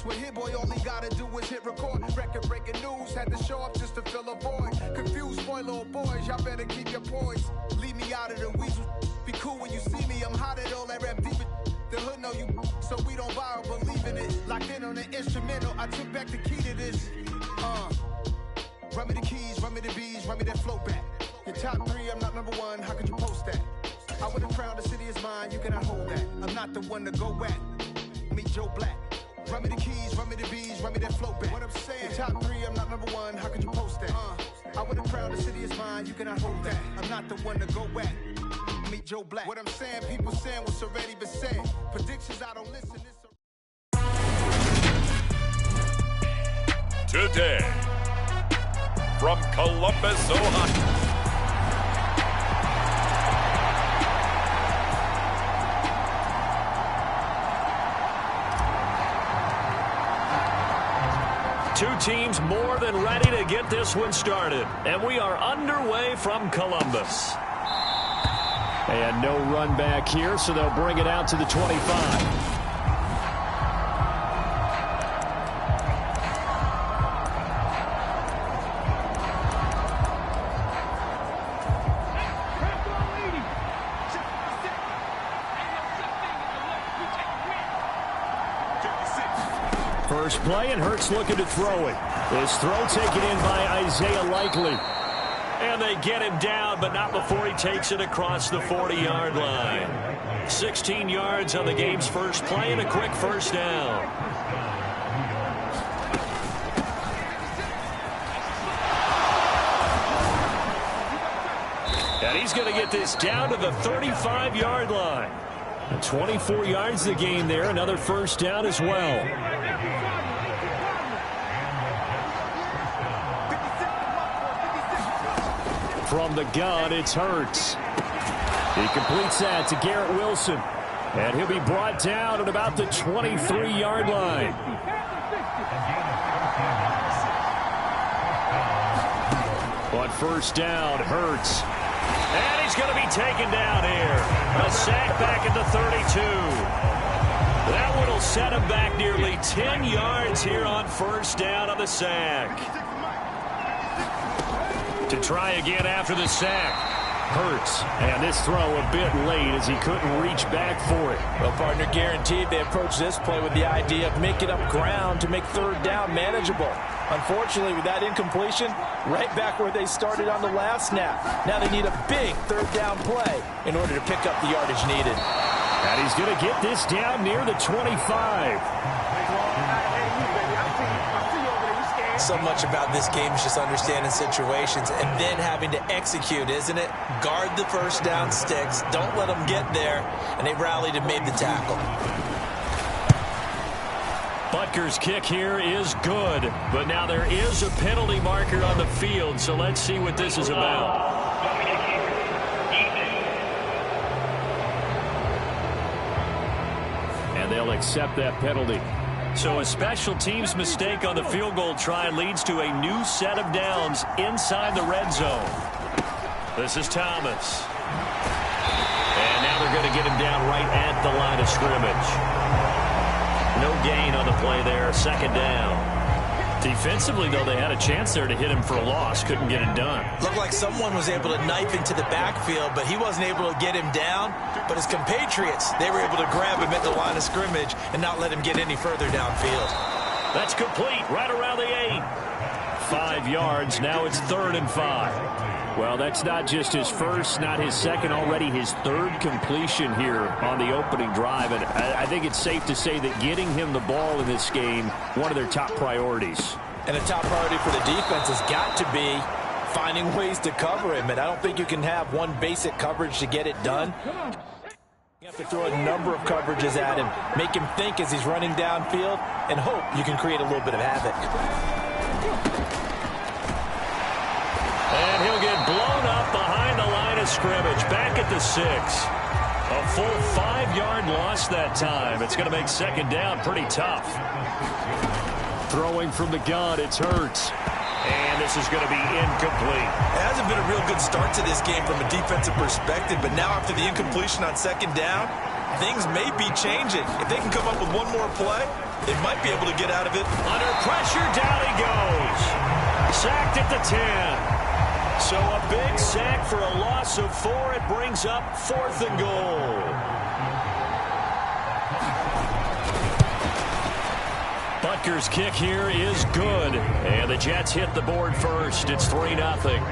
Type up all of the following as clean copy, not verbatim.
With Hit Boy, all he gotta do is hit record. Record-breaking news, had to show up just to fill a void. Confused, spoiled little boys, y'all better keep your poise. Leave me out of the weasel. Be cool when you see me, I'm hot at all that rap deep. The hood know you, so we don't borrow, believe in it. Locked in on the instrumental, I took back the key to this. Run me the keys, run me the bees, run me that flow back. Your top 3, I'm not number 1, how could you post that? I would have crowned the city is mine, you cannot hold that. I'm not the one to go back. Meet Joe Black. Run me the keys, run me the bees, run me that flow back. What I'm saying, your top 3, I'm not number 1, how could you post that? I would have crowned the city is mine, you cannot hold that. I'm not the one to go back. Meet Joe Black. What I'm saying, people saying what's already been said. Predictions, I don't listen. Today, from Columbus, Ohio. Two teams more than ready to get this one started. And we are underway from Columbus. And no run back here, so they'll bring it out to the 25. First play, and Hurts looking to throw it. This throw taken in by Isaiah Likely. And they get him down, but not before he takes it across the 40-yard line. 16 yards on the game's first play and a quick first down. And he's going to get this down to the 35-yard line. 24 yards the game there, another first down as well. From the gun, it's Hurts. He completes that to Garrett Wilson. And he'll be brought down at about the 23-yard line. On first down, Hurts. And he's going to be taken down here. A sack back at the 32. That one will set him back nearly 10 yards here on first down on the sack. To try again after the sack. Hurts. And this throw a bit late as he couldn't reach back for it. Well, partner, guaranteed they approach this play with the idea of making up ground to make third down manageable. Unfortunately, with that incompletion, right back where they started on the last snap. Now they need a big third down play in order to pick up the yardage needed. And he's going to get this down near the 25. So much about this game is just understanding situations and then having to execute, isn't it? Guard the first down sticks. Don't let them get there. And they rallied and made the tackle. Butker's kick here is good. But now there is a penalty marker on the field. So let's see what this is about. And they'll accept that penalty. So a special teams mistake on the field goal try leads to a new set of downs inside the red zone. This is Thomas. And now they're going to get him down right at the line of scrimmage. No gain on the play there, second down. Defensively, though, they had a chance there to hit him for a loss. Couldn't get it done. Looked like someone was able to knife into the backfield, but he wasn't able to get him down. But his compatriots, they were able to grab him at the line of scrimmage and not let him get any further downfield. That's complete right around the 8. 5 yards. Now it's 3rd and 5. Well, that's not just his first, not his second, already his third completion here on the opening drive. And I think it's safe to say that getting him the ball in this game, one of their top priorities. And a top priority for the defense has got to be finding ways to cover him. And I don't think you can have one basic coverage to get it done. You have to throw a number of coverages at him, make him think as he's running downfield, and hope you can create a little bit of havoc. And he'll get blown up behind the line of scrimmage, back at the 6. A full 5-yard loss that time. It's going to make second down pretty tough. Throwing from the gun, it's Hurts. And this is going to be incomplete. It hasn't been a real good start to this game from a defensive perspective, but now after the incompletion on second down, things may be changing. If they can come up with one more play, they might be able to get out of it. Under pressure, down he goes. Sacked at the 10. So a big sack for a loss of 4. It brings up 4th and goal. Butker's kick here is good. And the Jets hit the board first. It's 3-0.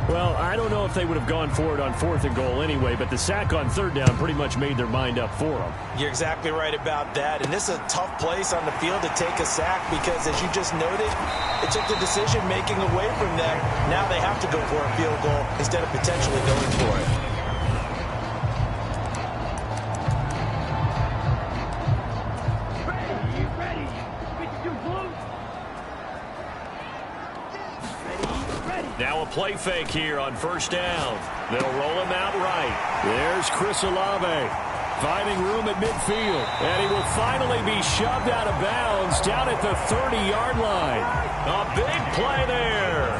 Well, I don't know if they would have gone for it on 4th and goal anyway, but the sack on 3rd down pretty much made their mind up for them. You're exactly right about that. And this is a tough place on the field to take a sack because, as you just noted, it took the decision-making away from them. Now they have to go for a field goal instead of potentially going for it. Now a play fake here on 1st down. They'll roll him out right. There's Chris Olave finding room at midfield. And he will finally be shoved out of bounds down at the 30-yard line. A big play there.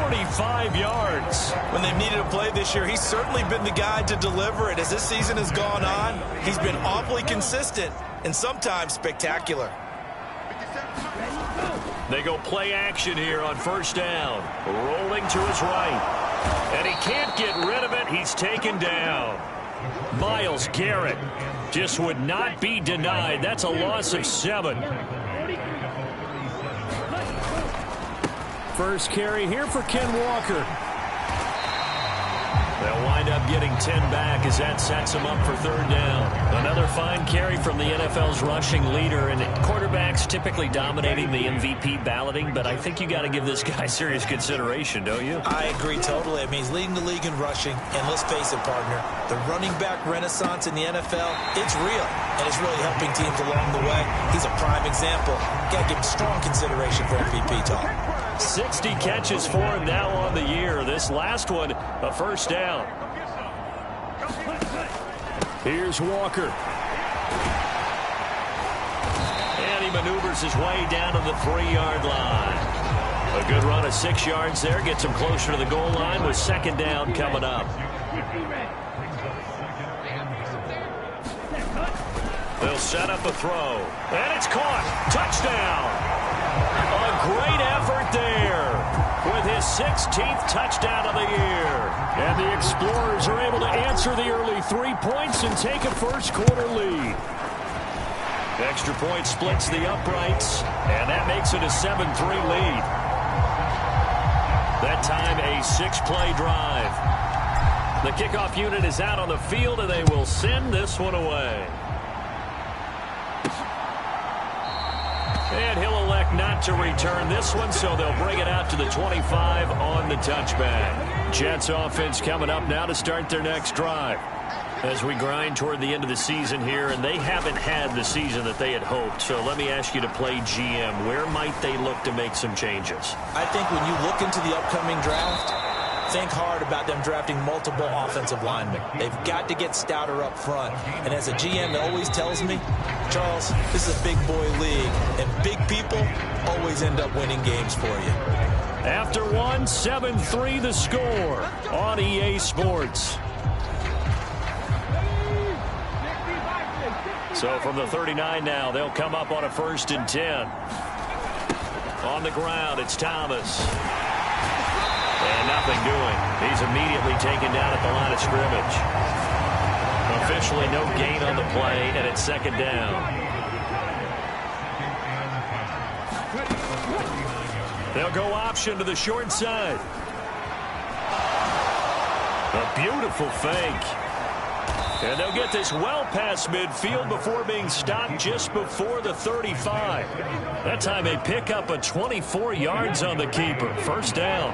45 yards. When they've needed a play this year, he's certainly been the guy to deliver it. As this season has gone on, he's been awfully consistent and sometimes spectacular. They go play action here on 1st down. Rolling to his right. And he can't get rid of it. He's taken down. Myles Garrett just would not be denied. That's a loss of 7. First carry here for Ken Walker. They'll wind up getting 10 back as that sets them up for 3rd down. Another fine carry from the NFL's rushing leader, and quarterbacks typically dominating the MVP balloting, but I think you got to give this guy serious consideration, don't you? I agree totally. I mean, he's leading the league in rushing, and let's face it, partner, the running back renaissance in the NFL, it's real, and it's really helping teams along the way. He's a prime example. Got to give him strong consideration for MVP talk. 60 catches for him now on the year. This last one, a 1st down. Here's Walker. And he maneuvers his way down to the 3-yard line. A good run of 6 yards there. Gets him closer to the goal line with 2nd down coming up. They'll set up a throw. And it's caught. Touchdown. A great effort there with his 16th touchdown of the year. And the Explorers are able to answer the early 3 points and take a first-quarter lead. Extra point splits the uprights, and that makes it a 7-3 lead. That time, a 6-play drive. The kickoff unit is out on the field, and they will send this one away. And he'll elect not to return this one, so they'll bring it out to the 25 on the touchback. Jets offense coming up now to start their next drive. As we grind toward the end of the season here, and they haven't had the season that they had hoped. So let me ask you to play GM. Where might they look to make some changes? I think when you look into the upcoming draft, think hard about them drafting multiple offensive linemen. They've got to get stouter up front. And as a GM, it always tells me, Charles, this is a big boy league, and big people always end up winning games for you. After 7-3 the score on EA Sports. So from the 39 now, they'll come up on a 1st and 10. On the ground, it's Thomas. And nothing doing. He's immediately taken down at the line of scrimmage. Officially no gain on the play, and it's 2nd down. They'll go option to the short side. A beautiful fake. And they'll get this well past midfield before being stopped just before the 35. That time they pick up a 24 yards on the keeper. 1st down.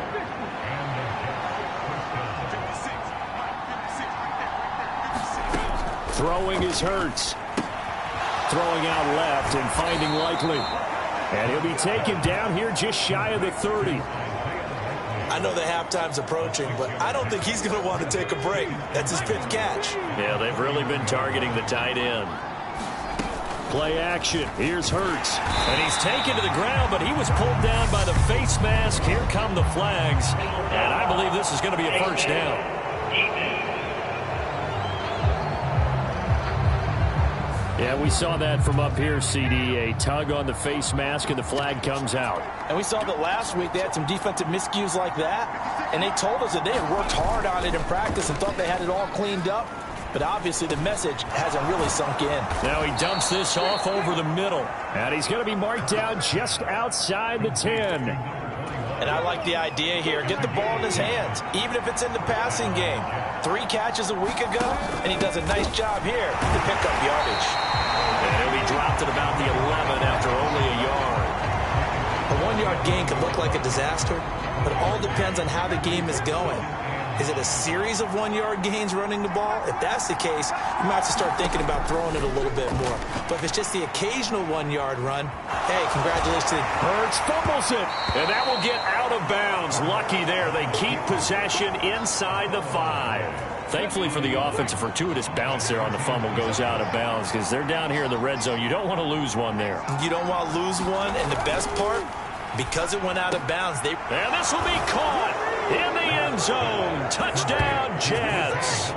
Throwing is Hurts. Throwing out left and finding Likely. And he'll be taken down here just shy of the 30. I know the halftime's approaching, but I don't think he's going to want to take a break. That's his 5th catch. Yeah, they've really been targeting the tight end. Play action. Here's Hurts. And he's taken to the ground, but he was pulled down by the face mask. Here come the flags. And I believe this is going to be a 1st down. Yeah, we saw that from up here, CD. A tug on the face mask, and the flag comes out. And we saw that last week they had some defensive miscues like that, and they told us that they had worked hard on it in practice and thought they had it all cleaned up. But obviously the message hasn't really sunk in. Now he dumps this off over the middle. And he's going to be marked down just outside the 10. And I like the idea here. Get the ball in his hands, even if it's in the passing game. 3 catches a week ago, and he does a nice job here to pick up yardage. And he'll be dropped at about the 11 after only a yard. A 1-yard gain could look like a disaster, but it all depends on how the game is going. Is it a series of 1-yard gains running the ball? If that's the case, you might have to start thinking about throwing it a little bit more. But if it's just the occasional 1-yard run, hey, congratulations. Hurts fumbles it, and that will get out of bounds. Lucky there. They keep possession inside the 5. Thankfully for the offense, a fortuitous bounce there on the fumble goes out of bounds because they're down here in the red zone. You don't want to lose one there. You don't want to lose one, and the best part, because it went out of bounds, and this will be caught in the end zone. Touchdown, Jets.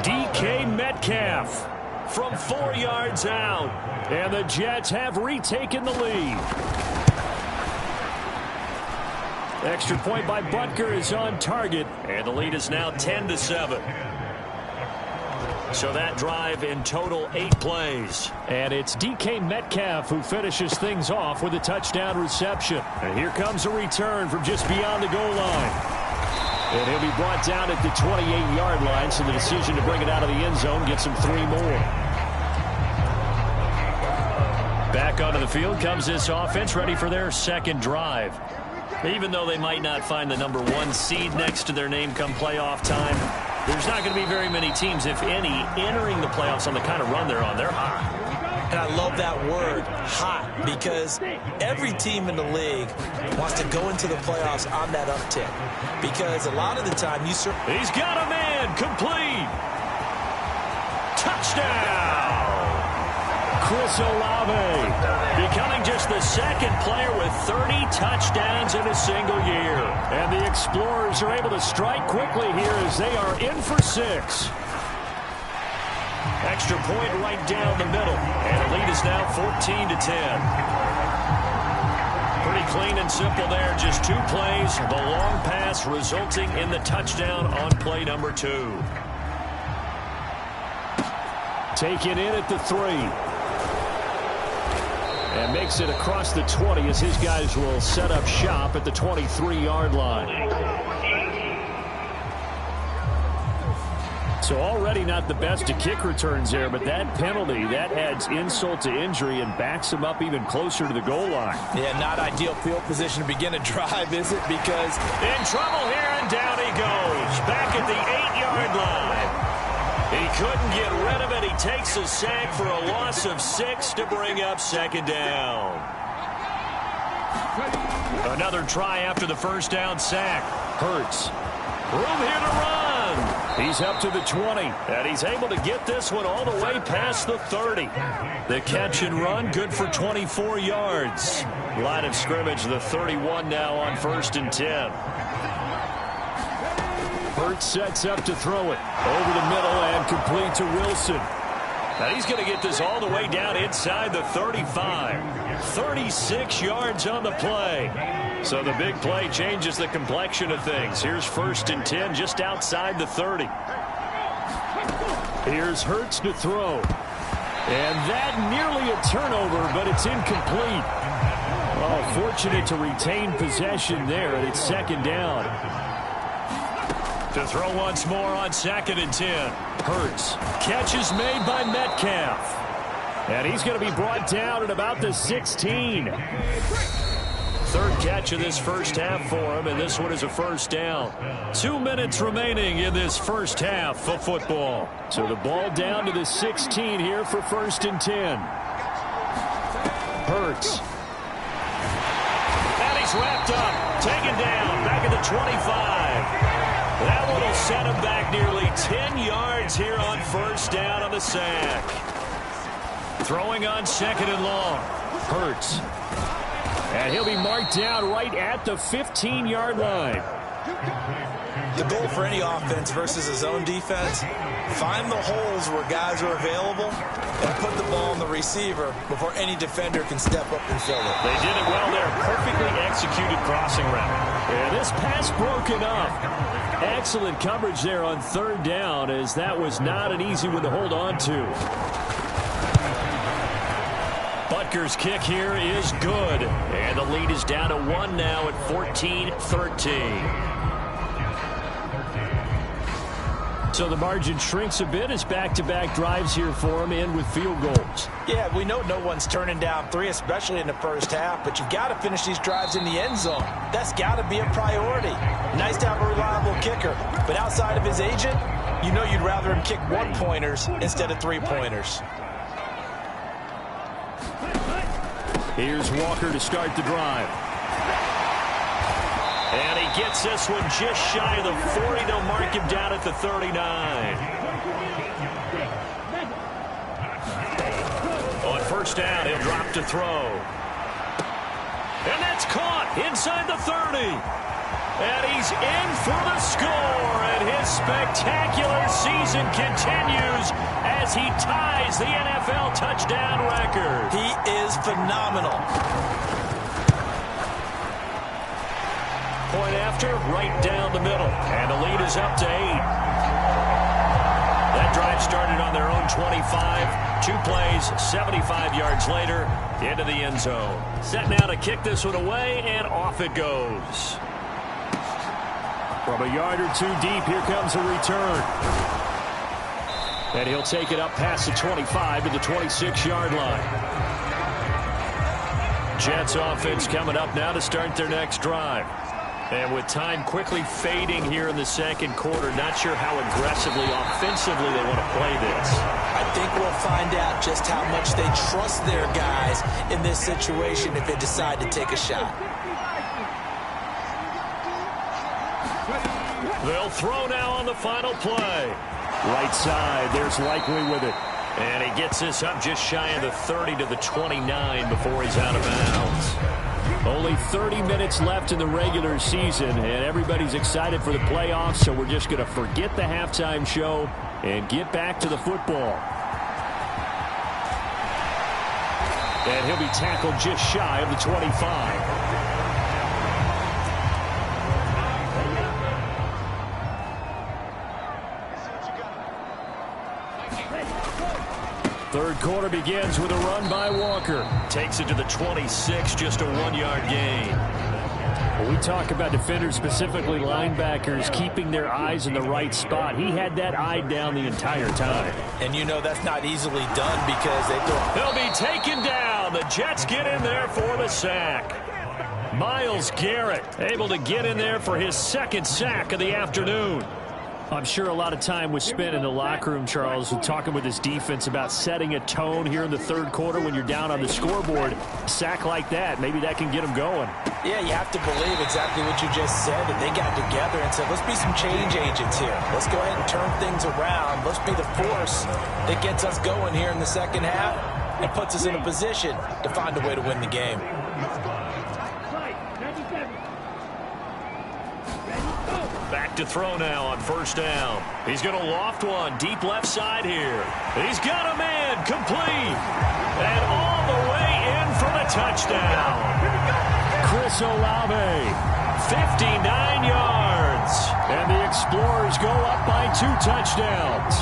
DK Metcalf from 4 yards out. And the Jets have retaken the lead. Extra point by Butker is on target. And the lead is now 10-7. So that drive in total 8 plays. And it's DK Metcalf who finishes things off with a touchdown reception. And here comes a return from just beyond the goal line. And he'll be brought down at the 28-yard line, so the decision to bring it out of the end zone gets him 3 more. Back onto the field comes this offense, ready for their second drive. Even though they might not find the number 1 seed next to their name come playoff time, there's not going to be very many teams, if any, entering the playoffs on the kind of run they're on. They're hot. And I love that word, hot, because every team in the league wants to go into the playoffs on that uptick. Because a lot of the time, he's got a man, complete. Touchdown. Chris Olave becoming just the second player with 30 touchdowns in a single year. And the Explorers are able to strike quickly here as they are in for 6. Extra point right down the middle. And the lead is now 14-10. Pretty clean and simple there. Just 2 plays. The long pass resulting in the touchdown on play number 2. Taken in at the 3. And makes it across the 20 as his guys will set up shop at the 23-yard line. So already not the best of kick returns there, but that penalty, that adds insult to injury and backs him up even closer to the goal line. Yeah, not ideal field position to begin a drive, is it? Because in trouble here, and down he goes. Back at the 8-yard line. He couldn't get rid of it. He takes a sack for a loss of 6 to bring up second down. Another try after the first down sack. Hurts. Room here to run. He's up to the 20. And he's able to get this one all the way past the 30. The catch and run, good for 24 yards. Line of scrimmage, the 31 now on 1st and 10. Hurts sets up to throw it over the middle and complete to Wilson. Now he's going to get this all the way down inside the 35. 36 yards on the play. So the big play changes the complexion of things. Here's 1st and 10 just outside the 30. Here's Hurts to throw. And that nearly a turnover, but it's incomplete. Oh, fortunate to retain possession there, and it's second down. To throw once more on 2nd and 10. Hurts. Catch is made by Metcalf. And he's going to be brought down at about the 16. 3rd catch of this first half for him, and this one is a first down. 2 minutes remaining in this first half of football. So the ball down to the 16 here for 1st and 10. Hurts. And he's wrapped up. Taken down. Back at the 25. That one will set him back nearly 10 yards here on 1st down on the sack. Throwing on 2nd and long. Hurts. And he'll be marked down right at the 15-yard line. The goal for any offense versus a zone defense, find the holes where guys are available and put the ball on the receiver before any defender can step up and fill it. They did it well there. Perfectly executed crossing route. And this pass broken up. Excellent coverage there on third down, as that was not an easy one to hold on to. Butker's kick here is good. And the lead is down to 1 now at 14-13. So the margin shrinks a bit as back-to-back drives here for him, and with field goals. Yeah, we know no one's turning down 3, especially in the first half, but you've got to finish these drives in the end zone. That's got to be a priority. Nice to have a reliable kicker, but outside of his agent, you know you'd rather him kick 1-pointers instead of 3-pointers. Here's Walker to start the drive. And he gets this one just shy of the 40. They'll mark him down at the 39. On first down, he'll drop to throw. And that's caught inside the 30. And he's in for the score. And his spectacular season continues as he ties the NFL touchdown record. He is phenomenal. Point after, right down the middle. And the lead is up to 8. That drive started on their own 25. 2 plays, 75 yards later, into the end zone. Set now to kick this one away, and off it goes. From a yard or 2 deep, here comes a return. And he'll take it up past the 25 to the 26-yard line. Jets offense coming up now to start their next drive. And with time quickly fading here in the second quarter, not sure how aggressively, offensively they want to play this. I think we'll find out just how much they trust their guys in this situation if they decide to take a shot. They'll throw now on the final play. Right side, there's Likely with it. And he gets this up just shy of the 30 to the 29 before he's out of bounds. Only 30 minutes left in the regular season, and everybody's excited for the playoffs, so we're just going to forget the halftime show and get back to the football. And he'll be tackled just shy of the 25. Third quarter begins with a run by Walker. Takes it to the 26, just a 1-yard gain. When we talk about defenders, specifically linebackers, keeping their eyes in the right spot, he had that eye down the entire time. And you know that's not easily done because they throw. He'll be taken down. The Jets get in there for the sack. Myles Garrett able to get in there for his second sack of the afternoon. I'm sure a lot of time was spent in the locker room, Charles, talking with his defense about setting a tone here in the third quarter when you're down on the scoreboard. A sack like that, maybe that can get them going. Yeah, you have to believe exactly what you just said, that they got together and said, let's be some change agents here. Let's go ahead and turn things around. Let's be the force that gets us going here in the second half and puts us in a position to find a way to win the game. Back to throw now on first down. He's going to loft one deep left side here. He's got a man complete. And all the way in for the touchdown. Chris Olave, 59 yards. And the Explorers go up by 2 touchdowns.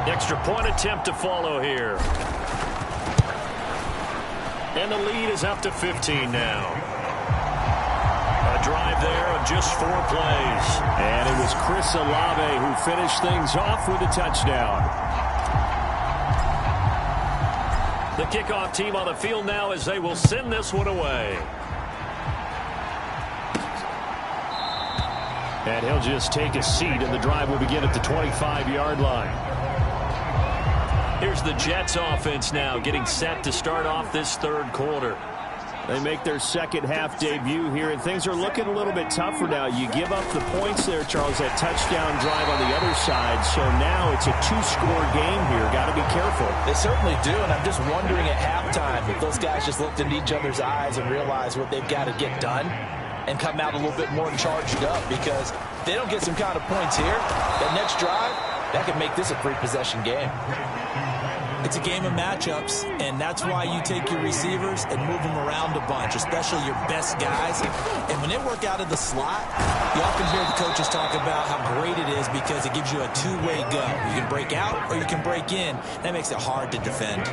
Extra point attempt to follow here. And the lead is up to 15 now. Drive there of just 4 plays. And it was Chris Olave who finished things off with a touchdown. The kickoff team on the field now as they will send this one away. And he'll just take a seat, and the drive will begin at the 25-yard line. Here's the Jets offense now getting set to start off this third quarter. They make their second half debut here, and things are looking a little bit tougher now. You give up the points there, Charles, that touchdown drive on the other side. So now it's a 2-score game here. Got to be careful. They certainly do, and I'm just wondering at halftime if those guys just looked into each other's eyes and realized what they've got to get done. and come out a little bit more charged up, because if they don't get some kind of points here, that next drive, that could make this a 3-possession game. It's a game of matchups, and that's why you take your receivers and move them around a bunch, especially your best guys. And when they work out of the slot, you often hear the coaches talk about how great it is because it gives you a two-way go. You can break out or you can break in. That makes it hard to defend.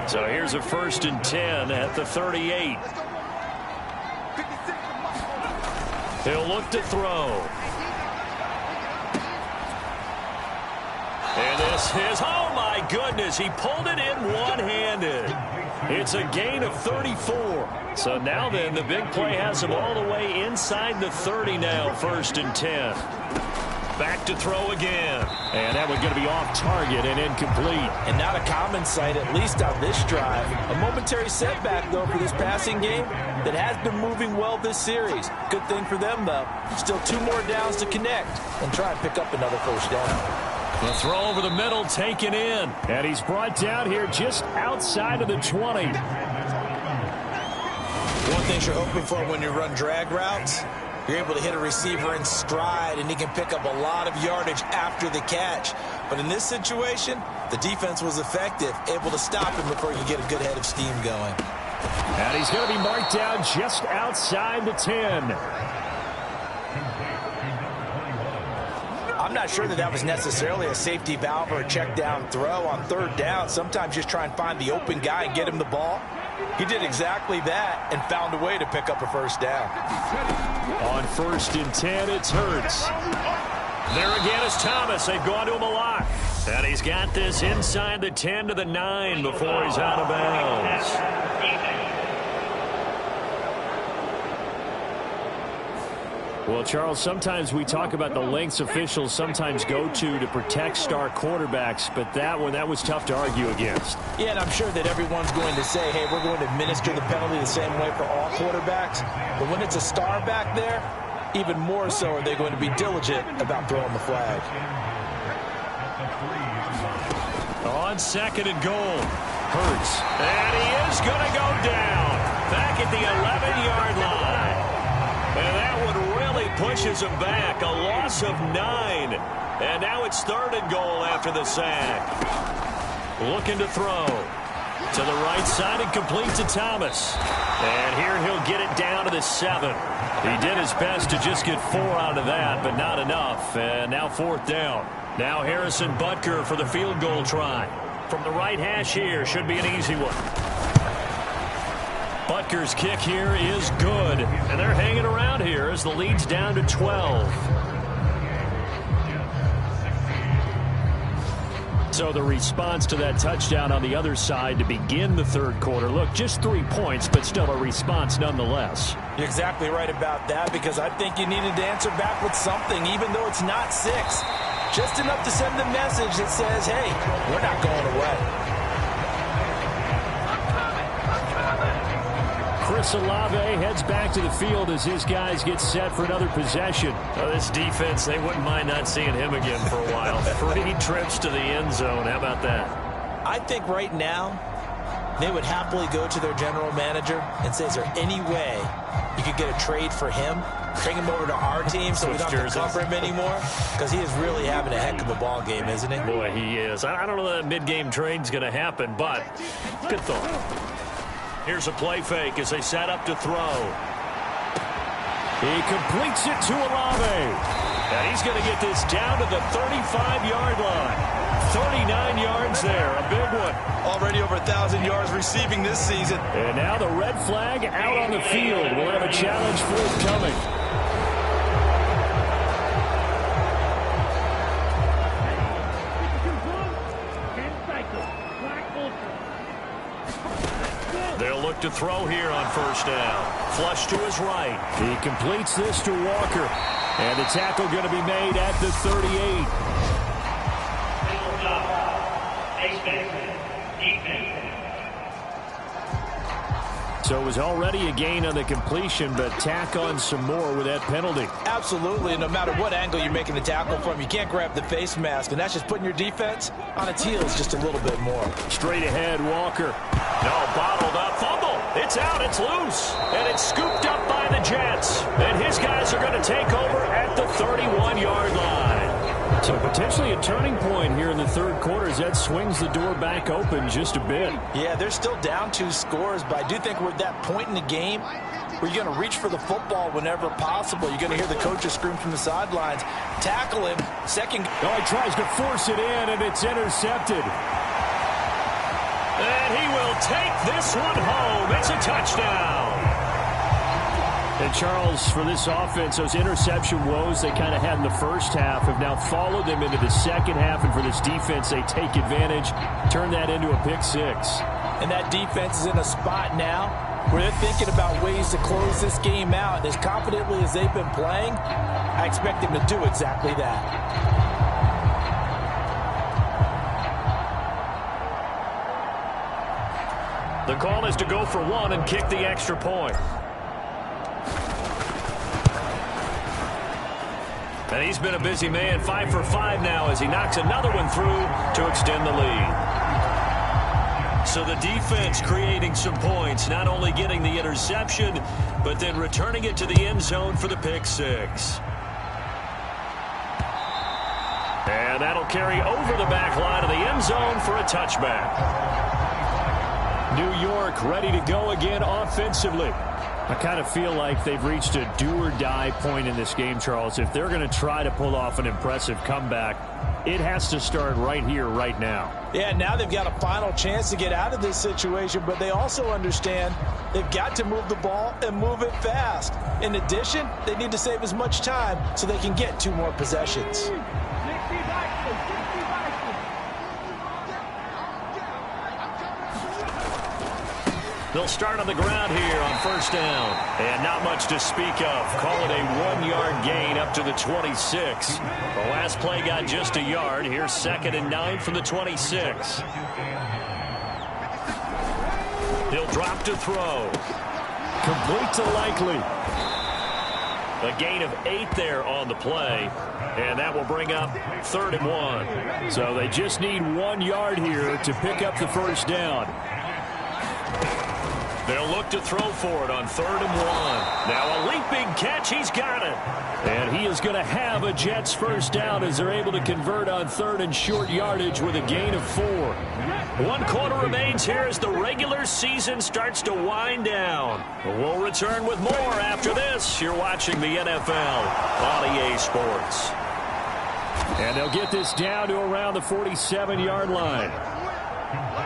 So here's a 1st and 10 at the 38. He'll look to throw. And this is, oh my goodness, he pulled it in one-handed. It's a gain of 34. So now then, the big play has him all the way inside the 30 now, 1st and 10. Back to throw again. And that one's going to be off target and incomplete. And not a common sight, at least on this drive. A momentary setback, though, for this passing game that has been moving well this series. Good thing for them, though. Still 2 more downs to connect and try and pick up another 1st down. The throw over the middle taken in. And he's brought down here just outside of the 20. One thing you're hoping for when you run drag routes, you're able to hit a receiver in stride, and he can pick up a lot of yardage after the catch. But in this situation, the defense was effective, able to stop him before you get a good head of steam going. And he's going to be marked down just outside the 10. I'm not sure that was necessarily a safety valve or a check down throw on 3rd down. Sometimes just try and find the open guy and get him the ball. He did exactly that and found a way to pick up a 1st down. On 1st and 10, it's Hurts. There again is Thomas. They've gone to him a lot. And he's got this inside the 10 to the 9 before he's out of bounds. Well, Charles, sometimes we talk about the lengths officials sometimes go to protect star quarterbacks, but that was tough to argue against. Yeah, and I'm sure that everyone's going to say, hey, we're going to administer the penalty the same way for all quarterbacks. But when it's a star back there, even more so are they going to be diligent about throwing the flag. On 2nd and goal, Hurts. And he is going to go down back at the 11-yard line. And that one really pushes him back. A loss of 9. And now it's 3rd and goal after the sack. Looking to throw. To the right side and complete to Thomas. And here he'll get it down to the 7. He did his best to just get 4 out of that, but not enough. And now 4th down. Now Harrison Butker for the field goal try. From the right hash here, should be an easy one. Butker's kick here is good. And they're hanging around here as the lead's down to 12. So the response to that touchdown on the other side to begin the 3rd quarter. Look, just 3 points, but still a response nonetheless. You're exactly right about that, because I think you needed to answer back with something, even though it's not 6. Just enough to send the message that says, hey, we're not going away. Chris Olave heads back to the field as his guys get set for another possession. This defense, they wouldn't mind not seeing him again for a while. 3 trips to the end zone. How about that? I think right now they would happily go to their general manager and say, is there any way you could get a trade for him? Bring him over to our team so we don't have to cover him anymore? Because he is really having a heck of a ball game, isn't he? Boy, he is. I don't know that mid-game trade's going to happen, but good thought. Here's a play fake as they set up to throw. He completes it to Olave. And he's going to get this down to the 35-yard line. 39 yards there, a big one. Already over 1,000 yards receiving this season. And now the red flag out on the field. We'll have a challenge forthcoming. They'll look to throw here on 1st down. Flush to his right. He completes this to Walker. And the tackle going to be made at the 38. So it was already a gain on the completion, but tack on some more with that penalty. Absolutely, and no matter what angle you're making the tackle from, you can't grab the face mask, and that's just putting your defense on its heels just a little bit more. Straight ahead, Walker. No, bottled up, fumble. It's out, it's loose, and it's scooped up by the Jets. And his guys are going to take over at the 31-yard line. So potentially a turning point here in the third quarter as that swings the door back open just a bit. Yeah, they're still down 2 scores, but I do think we're at that point in the game where you're going to reach for the football whenever possible. You're going to hear the coaches scream from the sidelines. Tackle him. Second. Oh, he tries to force it in, and it's intercepted. And he will take this one home. It's a touchdown. And Charles, for this offense, those interception woes they kind of had in the first half have now followed them into the second half. And for this defense, they take advantage, turn that into a pick 6. And that defense is in a spot now where they're thinking about ways to close this game out. As confidently as they've been playing, I expect them to do exactly that. The call is to go for 1 and kick the extra point. And he's been a busy man, 5 for 5 now as he knocks another one through to extend the lead. So the defense creating some points, not only getting the interception, but then returning it to the end zone for the pick 6. And that'll carry over the back line of the end zone for a touchback. New York ready to go again offensively. I kind of feel like they've reached a do-or-die point in this game, Charles. If they're going to try to pull off an impressive comeback, it has to start right here, right now. Yeah, now they've got a final chance to get out of this situation, but they also understand they've got to move the ball and move it fast. In addition, they need to save as much time so they can get 2 more possessions. They'll start on the ground here on first down. And not much to speak of. Call it a 1-yard gain up to the 26. The last play got just a yard. Here's 2nd and 9 from the 26. He'll drop to throw. Complete to Likely. A gain of 8 there on the play. And that will bring up 3rd and 1. So they just need 1 yard here to pick up the first down. They'll look to throw for it on 3rd and 1. Now a leaping catch. He's got it. And he is going to have a Jets first down as they're able to convert on 3rd and short yardage with a gain of 4. 1 quarter remains here as the regular season starts to wind down. We'll return with more after this. You're watching the NFL on EA Sports. And they'll get this down to around the 47-yard line.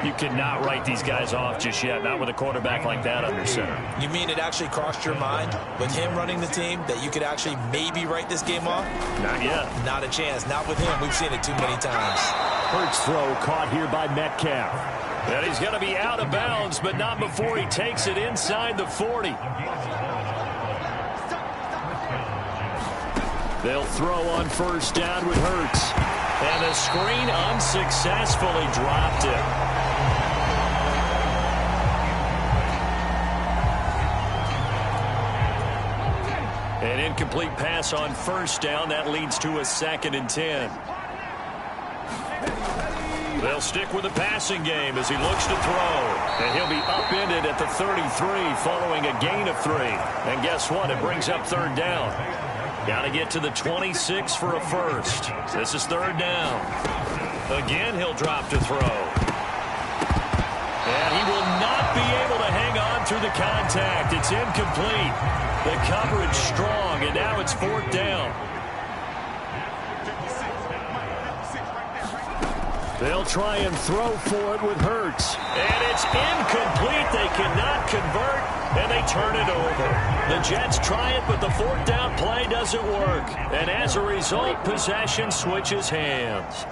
You cannot write these guys off just yet, not with a quarterback like that under center. You mean it actually crossed your mind with him running the team that you could actually maybe write this game off? Not yet. Not a chance. Not with him. We've seen it too many times. Hurts throw caught here by Metcalf. And he's going to be out of bounds, but not before he takes it inside the 40. They'll throw on first down with Hurts. And the screen unsuccessfully dropped it. An incomplete pass on first down. That leads to a 2nd and 10. They'll stick with the passing game as he looks to throw. And he'll be upended at the 33 following a gain of 3. And guess what? It brings up 3rd down. Got to get to the 26 for a first. This is 3rd down. Again, he'll drop to throw. And he will not be able to hang on through the contact. It's incomplete. The coverage strong, and now it's 4th down. They'll try and throw for it with Hurts. And it's incomplete. They cannot convert, and they turn it over. The Jets try it, but the 4th down play doesn't work. And as a result, possession switches hands.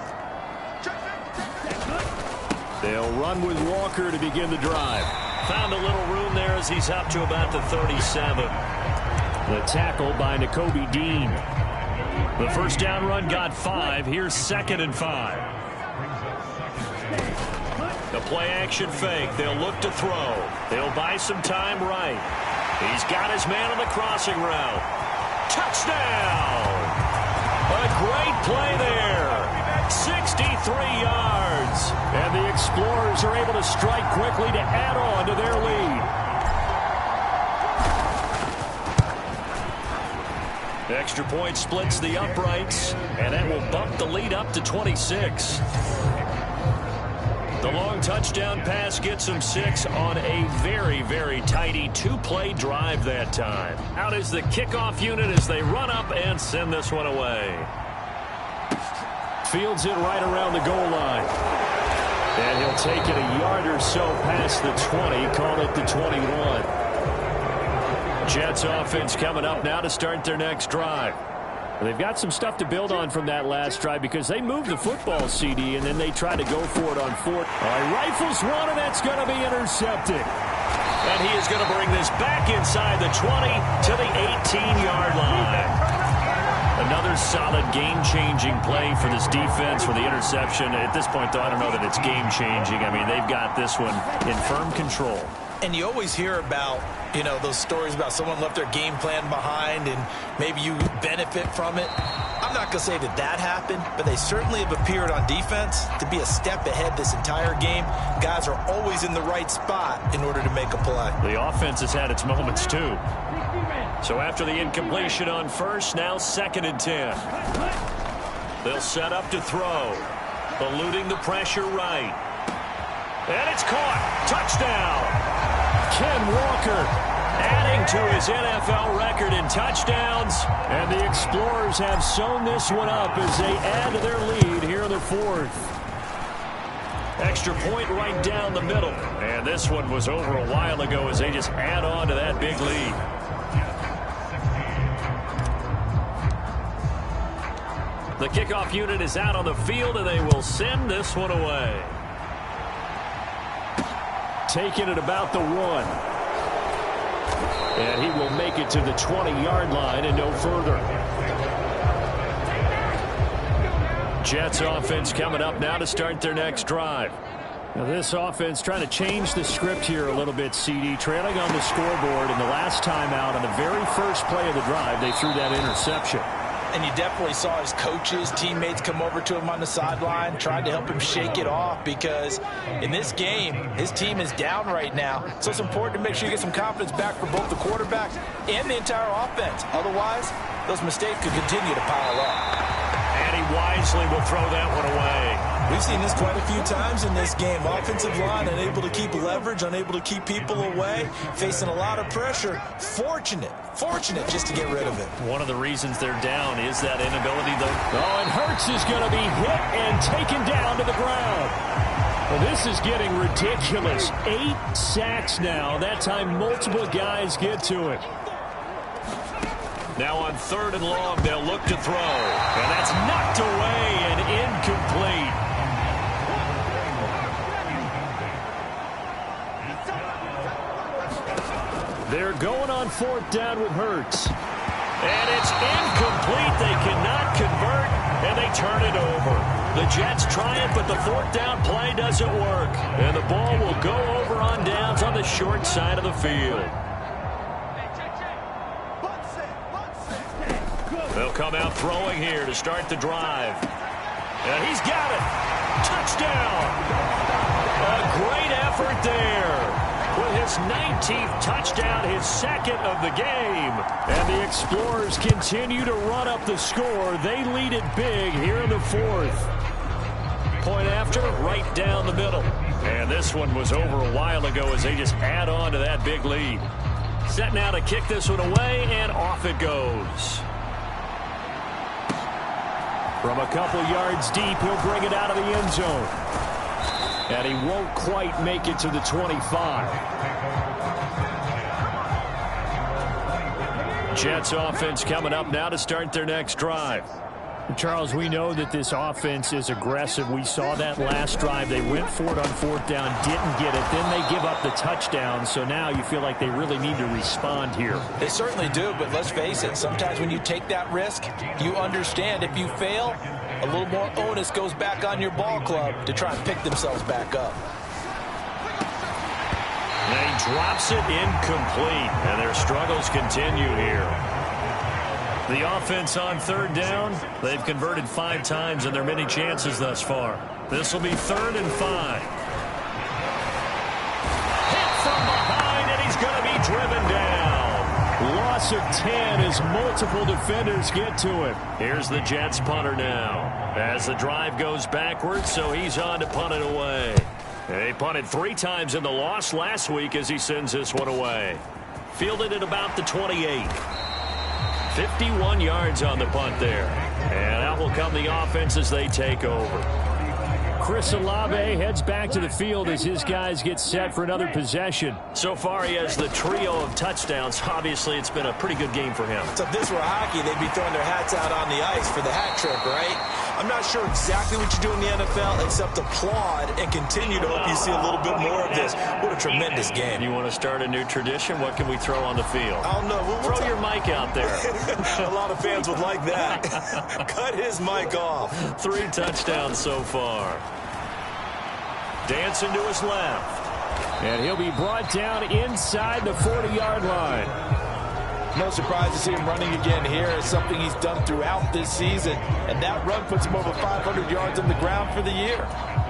They'll run with Walker to begin the drive. Found a little room there as he's up to about the 37. The tackle by Nakobe Dean. The first down run got 5. Here's 2nd and 5. The play-action fake. They'll look to throw. They'll buy some time right. He's got his man on the crossing route. Touchdown! A great play there. 63 yards. And the Explorers are able to strike quickly to add on to their lead. Extra point splits the uprights, and that will bump the lead up to 26. The long touchdown pass gets them 6 on a very, very tidy 2-play drive that time. Out is the kickoff unit as they run up and send this one away. Fields it right around the goal line. And he'll take it a yard or so past the 20, call it the 21. Jets offense coming up now to start their next drive. They've got some stuff to build on from that last drive because they moved the football, CD, and then they try to go for it on 4th. All right, rifles one, and that's going to be intercepted. And he is going to bring this back inside the 20 to the 18-yard line. Another solid game-changing play for this defense for the interception. At this point, though, I don't know that it's game-changing. I mean, they've got this one in firm control. And you always hear about, you know, those stories about someone left their game plan behind and maybe you benefit from it. I'm not going to say that that happened, but they certainly have appeared on defense to be a step ahead this entire game. Guys are always in the right spot in order to make a play. The offense has had its moments, too. So after the incompletion on first, now 2nd and 10. They'll set up to throw. Eluding the pressure right. And it's caught. Touchdown. Ken Walker adding to his NFL record in touchdowns. And the Explorers have sewn this one up as they add to their lead here in the 4th. Extra point right down the middle. And this one was over a while ago as they just add on to that big lead. The kickoff unit is out on the field, and they will send this one away. Taking it about the 1. And he will make it to the 20-yard line and no further. Jets offense coming up now to start their next drive. Now this offense trying to change the script here a little bit, CD. Trailing on the scoreboard, and the last time out on the very first play of the drive, they threw that interception. And you definitely saw his coaches, teammates come over to him on the sideline, tried to help him shake it off because in this game, his team is down right now. So it's important to make sure you get some confidence back for both the quarterback and the entire offense. Otherwise, those mistakes could continue to pile up. And he wisely will throw that one away. We've seen this quite a few times in this game. Offensive line unable to keep leverage, unable to keep people away, facing a lot of pressure. Fortunate just to get rid of it. One of the reasons they're down is that inability to... Oh, and Hurts is going to be hit and taken down to the ground. Well, this is getting ridiculous. 8 sacks now. That time multiple guys get to it. Now on 3rd and long, they'll look to throw. And that's knocked away and incomplete. They're going on 4th down with Hurts. And it's incomplete. They cannot convert, and they turn it over. The Jets try it, but the 4th down play doesn't work. And the ball will go over on downs on the short side of the field. They'll come out throwing here to start the drive. And he's got it. Touchdown. A great effort there. With his 19th touchdown, his 2nd of the game. And the Explorers continue to run up the score. They lead it big here in the 4th. Point after, right down the middle. And this one was over a while ago as they just add on to that big lead. Set now to kick this one away, and off it goes. From a couple yards deep, he'll bring it out of the end zone. And he won't quite make it to the 25. Jets offense coming up now to start their next drive. Charles, we know that this offense is aggressive. We saw that last drive. They went for it on 4th down, didn't get it. Then they give up the touchdown. So now you feel like they really need to respond here. They certainly do, but let's face it. Sometimes when you take that risk, you understand if you fail, a little more onus goes back on your ball club to try and pick themselves back up. And he drops it incomplete, and their struggles continue here. The offense on 3rd down, they've converted 5 times in their many chances thus far. This will be 3rd and 5. Hit from behind, and he's going to be driven down. Loss loss of 10 as multiple defenders get to him. Here's the Jets punter now as the drive goes backwards, so he's on to punt it away. He punted 3 times in the loss last week as he sends this one away. Fielded at about the 28. 51 yards on the punt there. And out will come the offense as they take over. Chris Olave heads back to the field as his guys get set for another possession. So far, he has the trio of touchdowns. Obviously, it's been a pretty good game for him. So if this were hockey, they'd be throwing their hats out on the ice for the hat trick, right? I'm not sure exactly what you do in the NFL except applaud and continue to hope you see a little bit more of this. What a tremendous game. You want to start a new tradition? What can we throw on the field? I don't know. Throw your mic out there. A lot of fans would like that. Cut his mic off. 3 touchdowns so far. Dancing to his left. And he'll be brought down inside the 40-yard line. No surprise to see him running again here. It's something he's done throughout this season. And that run puts him over 500 yards on the ground for the year.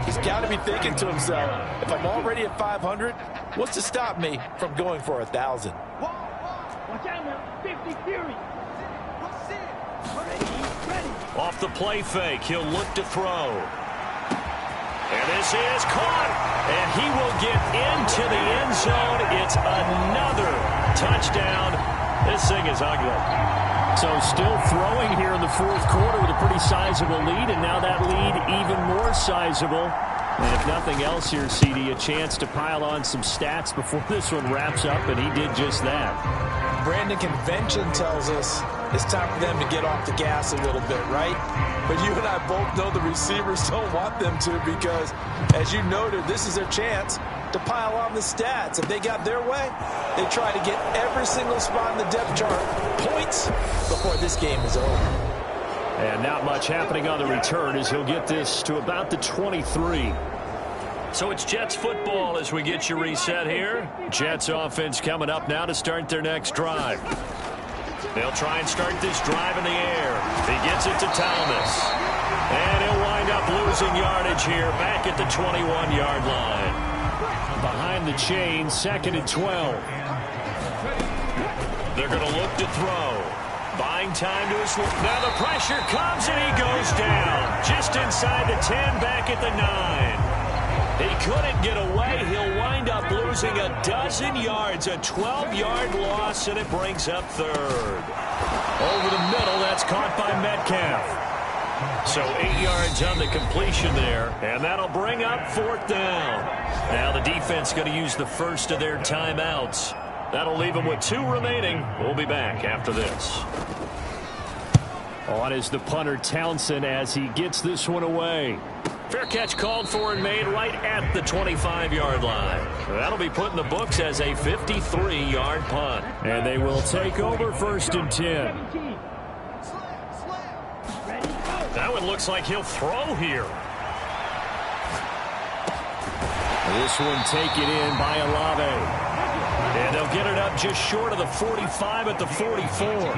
He's got to be thinking to himself, if I'm already at 500, what's to stop me from going for 1,000? Off the play fake, he'll look to throw. And this is caught, and he will get into the end zone. It's another touchdown. This thing is ugly. So still throwing here in the fourth quarter with a pretty sizable lead, and now that lead even more sizable. And if nothing else here, CD, a chance to pile on some stats before this one wraps up, and he did just that. Brandon, convention tells us it's time for them to get off the gas a little bit, right? But you and I both know the receivers don't want them to because, as you noted, this is their chance to pile on the stats. If they got their way, they try to get every single spot in the depth chart points before this game is over. And not much happening on the return as he'll get this to about the 23. So it's Jets football as we get you reset here. Jets offense coming up now to start their next drive. They'll try and start this drive in the air. He gets it to Thomas. And he'll wind up losing yardage here back at the 21-yard line. Behind the chain, 2nd and 12. They're going to look to throw. Buying time to his left. Now the pressure comes and he goes down. Just inside the 10, back at the 9. He couldn't get away. He'll wind up losing a dozen yards, a 12-yard loss, and it brings up 3rd. Over the middle, that's caught by Metcalf. So 8 yards on the completion there, and that'll bring up 4th down. Now the defense going to use the first of their timeouts. That'll leave them with 2 remaining. We'll be back after this. On is the punter Townsend as he gets this one away. Fair catch called for and made right at the 25-yard line. That'll be put in the books as a 53-yard punt. And they will take over 1st and 10. That one looks like he'll throw here. This one taken in by Olave. And they'll get it up just short of the 45 at the 44.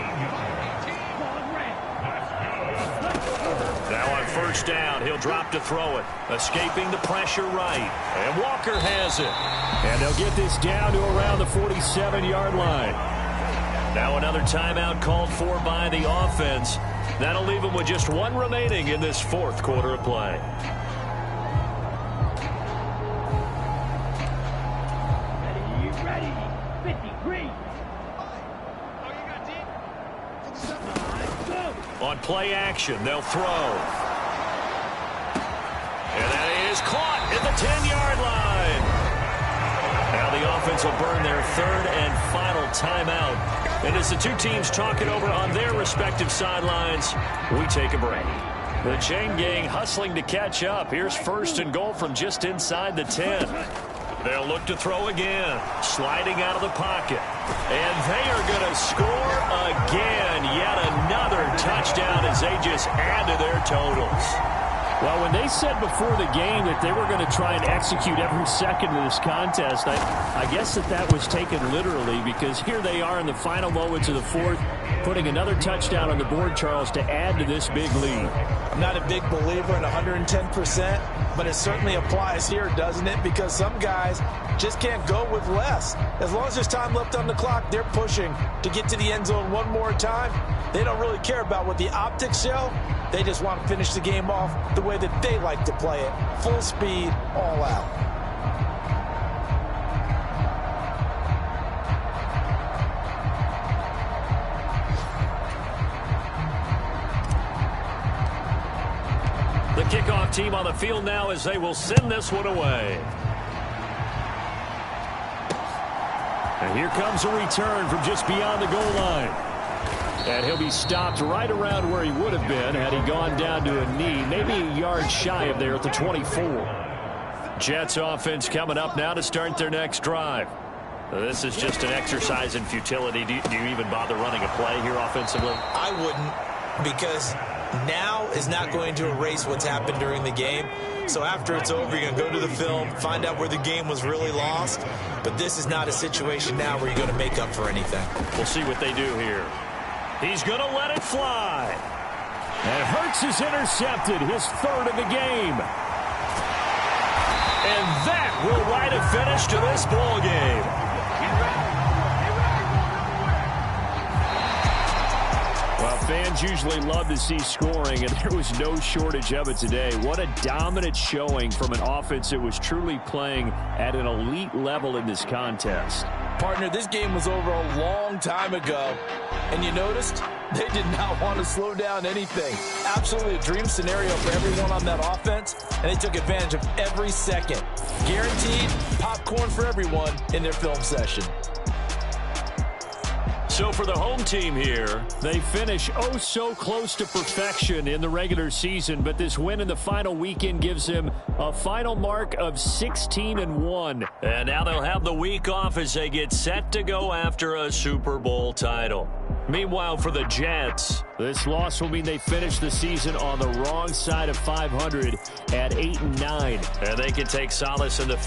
Now on 1st down, he'll drop to throw it. Escaping the pressure right. And Walker has it. And they'll get this down to around the 47-yard line. Now another timeout called for by the offense. That'll leave them with just 1 remaining in this 4th quarter of play. On play action, they'll throw. And that is caught at the 10-yard line. Now the offense will burn their 3rd and final timeout. And as the 2 teams talk it over on their respective sidelines, we take a break. The chain gang hustling to catch up. Here's 1st and goal from just inside the 10. They'll look to throw again, sliding out of the pocket. And they are going to score again. Yet another touchdown as they just add to their totals. Well, when they said before the game that they were going to try and execute every second of this contest, I guess that was taken literally, because here they are in the final moments of the fourth, putting another touchdown on the board, Charles, to add to this big lead. I'm not a big believer in 110%, but it certainly applies here, doesn't it? Because some guys just can't go with less. As long as there's time left on the clock, they're pushing to get to the end zone one more time. They don't really care about what the optics show. They just want to finish the game off the way that they like to play it. Full speed, all out. The kickoff team on the field now as they will send this one away. And here comes a return from just beyond the goal line. And he'll be stopped right around where he would have been had he gone down to a knee, maybe a yard shy of there at the 24. Jets offense coming up now to start their next drive. This is just an exercise in futility. Do you even bother running a play here offensively? I wouldn't, because now is not going to erase what's happened during the game. So after it's over, you're going to go to the film, find out where the game was really lost. But this is not a situation now where you're going to make up for anything. We'll see what they do here. He's going to let it fly. And Hurts is intercepted, his third of the game. And that will write a finish to this ball game. Well, fans usually love to see scoring, and there was no shortage of it today. What a dominant showing from an offense that was truly playing at an elite level in this contest. Partner, this game was over a long time ago, and you noticed they did not want to slow down anything. Absolutely a dream scenario for everyone on that offense, and they took advantage of every second. Guaranteed popcorn for everyone in their film session. So for the home team here, they finish oh so close to perfection in the regular season, but this win in the final weekend gives them a final mark of 16-1. And now they'll have the week off as they get set to go after a Super Bowl title. Meanwhile, for the Jets, this loss will mean they finish the season on the wrong side of 500 at 8-9. And they can take solace in the